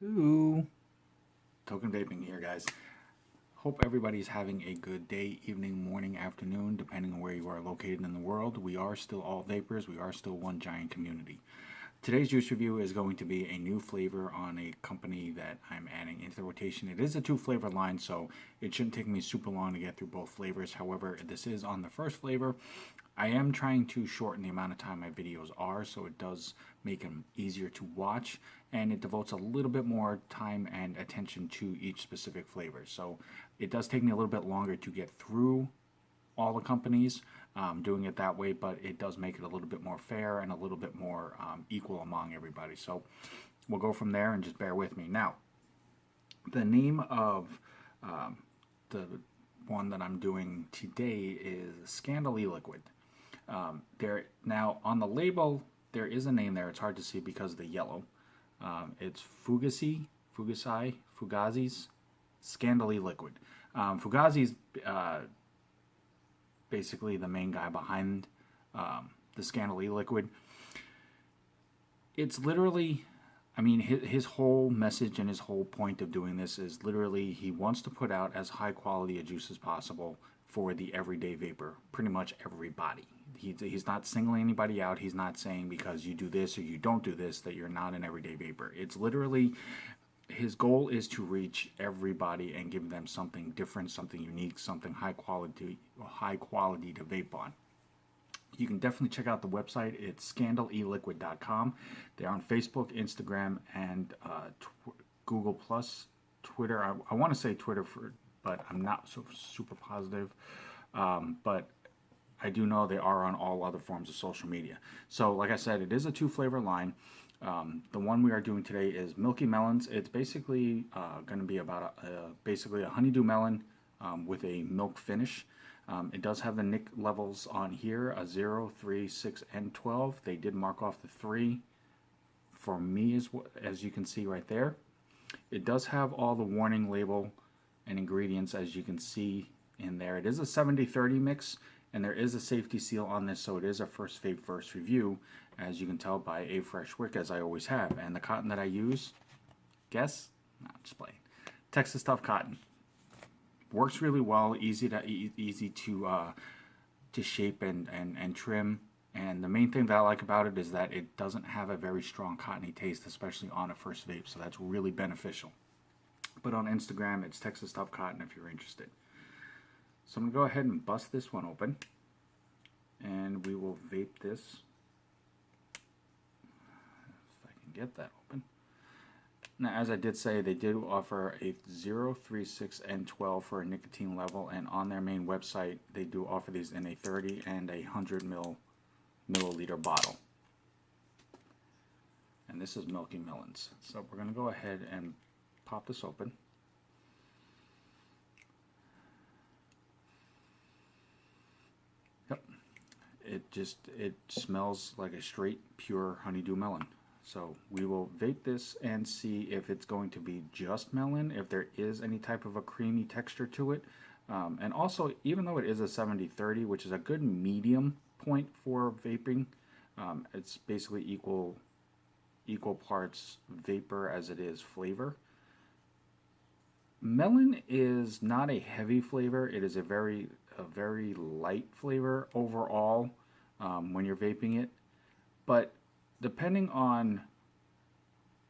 Ooh, Token Vaping here, guys. Hope everybody's having a good day, evening, morning, afternoon, depending on where you are located in the world. We are still all vapors. We are still one giant community. Today's juice review is going to be a new flavor on a company that I'm adding into the rotation. It is a 2-flavor line, so it shouldn't take me super long to get through both flavors. However, this is on the first flavor. I am trying to shorten the amount of time my videos are, so it does make them easier to watch, and it devotes a little bit more time and attention to each specific flavor. So it does take me a little bit longer to get through all the companies doing it that way, but it does make it a little bit more fair and a little bit more equal among everybody. So we'll go from there and just bear with me. Now, the name of the one that I'm doing today is Scandal E-Liquid. Now on the label there is a name there. It's hard to see because of the yellow. It's Fugazi's Scandal E-Liquid. Fugazi's basically the main guy behind the Scandal E-Liquid. It's literally, I mean, his whole message and his whole point of doing this is literally he wants to put out as high quality a juice as possible for the everyday vapor, pretty much everybody. He's not singling anybody out. He's not saying because you do this or you don't do this that you're not an everyday vapor. It's literally, his goal is to reach everybody and give them something different, something unique, something high quality to vape on. You can definitely check out the website. It's scandaleliquid.com. They're on Facebook, Instagram, and Google Plus, Twitter. I want to say Twitter, but I'm not so super positive. But I do know they are on all other forms of social media. So, like I said, it is a 2-flavor line. The one we are doing today is Milky Melons. It's basically going to be about basically a honeydew melon with a milk finish. It does have the nic levels on here, a 0, 3, 6, and 12. They did mark off the 3 for me, as you can see right there. It does have all the warning label and ingredients, as you can see in there. It is a 70-30 mix, and there is a safety seal on this, so it is a first vape first review, as you can tell by a fresh wick, as I always have. And the cotton that I use, guess? No, just playing. Texas Tough Cotton. Works really well, easy to shape and trim. And the main thing that I like about it is that it doesn't have a very strong cottony taste, especially on a first vape, so that's really beneficial. But on Instagram, it's Texas Tough Cotton if you're interested. So I'm going to go ahead and bust this one open, and we will vape this. If I can get that open. Now, as I did say, they did offer a 0, 3, 6, and 12 for a nicotine level, and on their main website, they do offer these in a 30 and a 100 milliliter bottle. And this is Milky Melons. So we're going to go ahead and pop this open. Yep. It smells like a straight, pure honeydew melon. So we will vape this and see if it's going to be just melon, if there is any type of a creamy texture to it. And also, even though it is a 70-30, which is a good medium point for vaping, it's basically equal parts vapor as it is flavor. Melon is not a heavy flavor. It is a very light flavor overall when you're vaping it. But depending on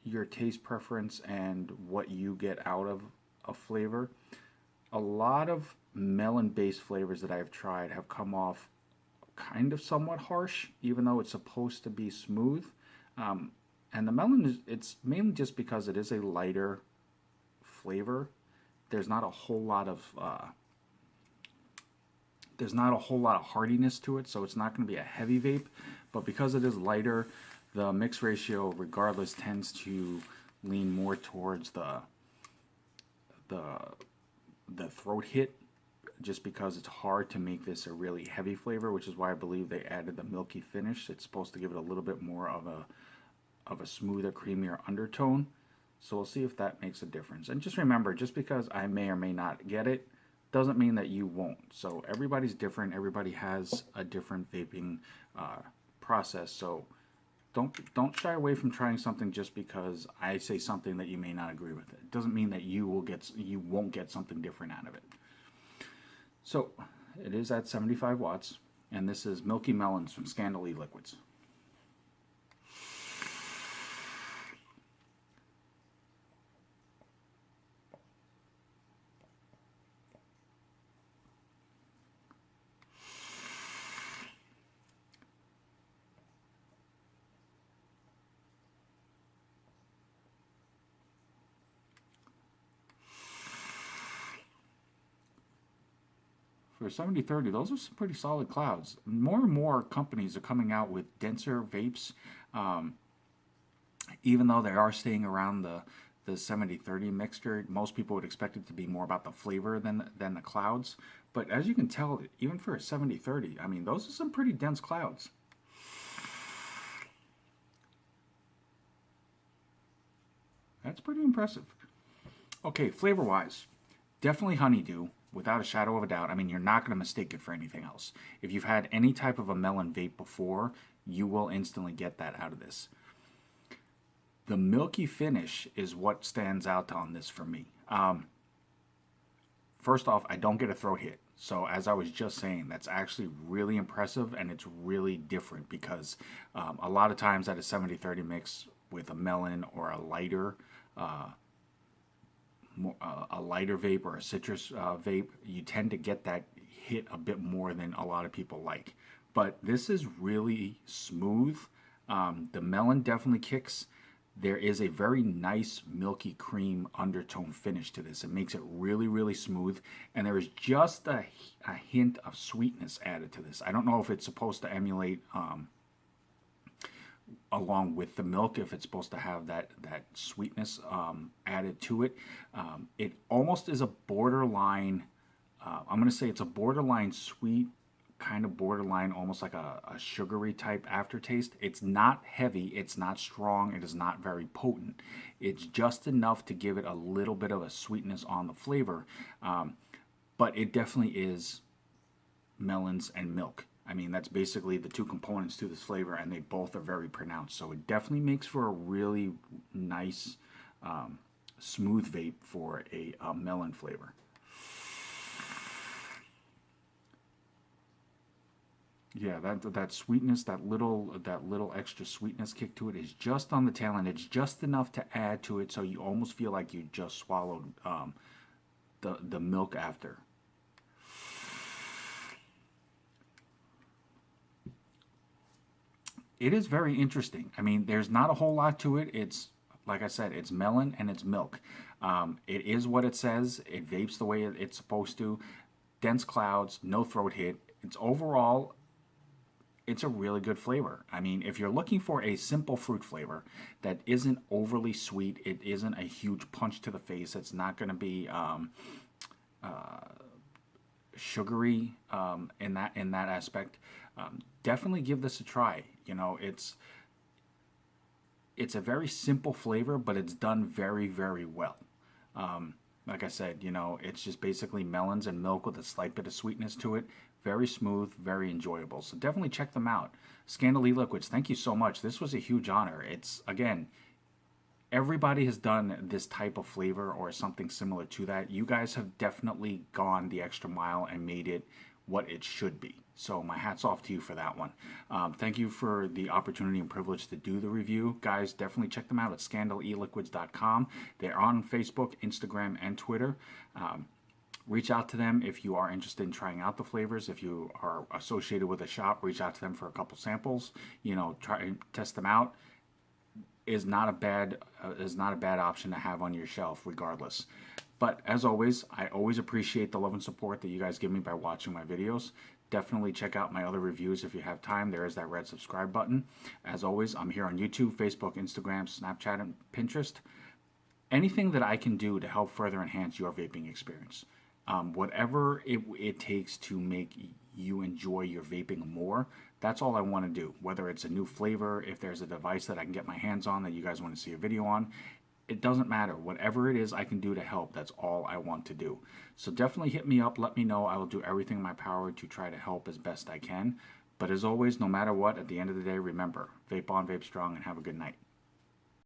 your taste preference and what you get out of a flavor, a lot of melon-based flavors that I've tried have come off kind of somewhat harsh, even though it's supposed to be smooth. And the melon, it's mainly just because it is a lighter flavor. There's not a whole lot of hardiness to it, so it's not going to be a heavy vape. But because it is lighter, the mix ratio, regardless, tends to lean more towards the throat hit, just because it's hard to make this a really heavy flavor, which is why I believe they added the milky finish. It's supposed to give it a little bit more of a smoother, creamier undertone. So we'll see if that makes a difference. And just remember, just because I may or may not get it, doesn't mean that you won't. So everybody's different. Everybody has a different vaping process. So don't shy away from trying something just because I say something that you may not agree with. It doesn't mean that you won't get something different out of it. So it is at 75 watts, and this is Milky Melons from Scandal E-Liquids. For 7030, those are some pretty solid clouds. More and more companies are coming out with denser vapes, even though they are staying around the 7030 mixture. Most people would expect it to be more about the flavor than the clouds. But as you can tell, even for a 7030, I mean, those are some pretty dense clouds. That's pretty impressive. Okay, flavor-wise, definitely honeydew, without a shadow of a doubt. I mean, you're not going to mistake it for anything else. If you've had any type of a melon vape before, you will instantly get that out of this. The milky finish is what stands out on this for me. First off, I don't get a throat hit. So as I was just saying, that's actually really impressive, and it's really different because a lot of times at a 70-30 mix with a melon or a lighter vape or a citrus vape, you tend to get that hit a bit more than a lot of people like. But this is really smooth. The melon definitely kicks. There is a very nice milky cream undertone finish to this. It makes it really, really smooth. And there is just a hint of sweetness added to this. I don't know if it's supposed to emulate along with the milk, if it's supposed to have that sweetness added to it. It almost is a borderline, I'm going to say it's a borderline sweet, kind of borderline, almost like a sugary type aftertaste. It's not heavy, it's not strong, it is not very potent. It's just enough to give it a little bit of a sweetness on the flavor, but it definitely is melons and milk. I mean, that's basically the two components to this flavor, and they both are very pronounced. So it definitely makes for a really nice, smooth vape for a melon flavor. Yeah, that sweetness, that little extra sweetness kick to it is just on the tail end. It's just enough to add to it, so you almost feel like you just swallowed the milk after. It is very interesting. I mean, there's not a whole lot to it. It's, like I said, it's melon and it's milk. It is what it says. It vapes the way it's supposed to. Dense clouds, no throat hit. It's overall, it's a really good flavor. I mean, if you're looking for a simple fruit flavor that isn't overly sweet, it isn't a huge punch to the face, it's not going to be sugary in that aspect, definitely give this a try. You know, it's a very simple flavor, but it's done very, very well. Like I said, you know, it's just basically melons and milk with a slight bit of sweetness to it. Very smooth, very enjoyable. So definitely check them out. Scandal E-Liquids, thank you so much. This was a huge honor. It's, again, everybody has done this type of flavor or something similar to that. You guys have definitely gone the extra mile and made it what it should be. So my hat's off to you for that one. Thank you for the opportunity and privilege to do the review. Guys, definitely check them out at scandaleliquids.com. They're on Facebook, Instagram, and Twitter. Reach out to them if you are interested in trying out the flavors. If you are associated with a shop, reach out to them for a couple samples. You know, try and test them out. Is not a bad option to have on your shelf, regardless. But as always, I always appreciate the love and support that you guys give me by watching my videos. Definitely check out my other reviews if you have time. There is that red subscribe button. As always, I'm here on YouTube, Facebook, Instagram, Snapchat, and Pinterest. Anything that I can do to help further enhance your vaping experience. Whatever it takes to make you enjoy your vaping more, that's all I want to do. Whether it's a new flavor, if there's a device that I can get my hands on that you guys want to see a video on, it doesn't matter. Whatever it is I can do to help, that's all I want to do. So definitely hit me up, let me know. I will do everything in my power to try to help as best I can. But as always, no matter what, at the end of the day, remember, vape on, vape strong, and have a good night.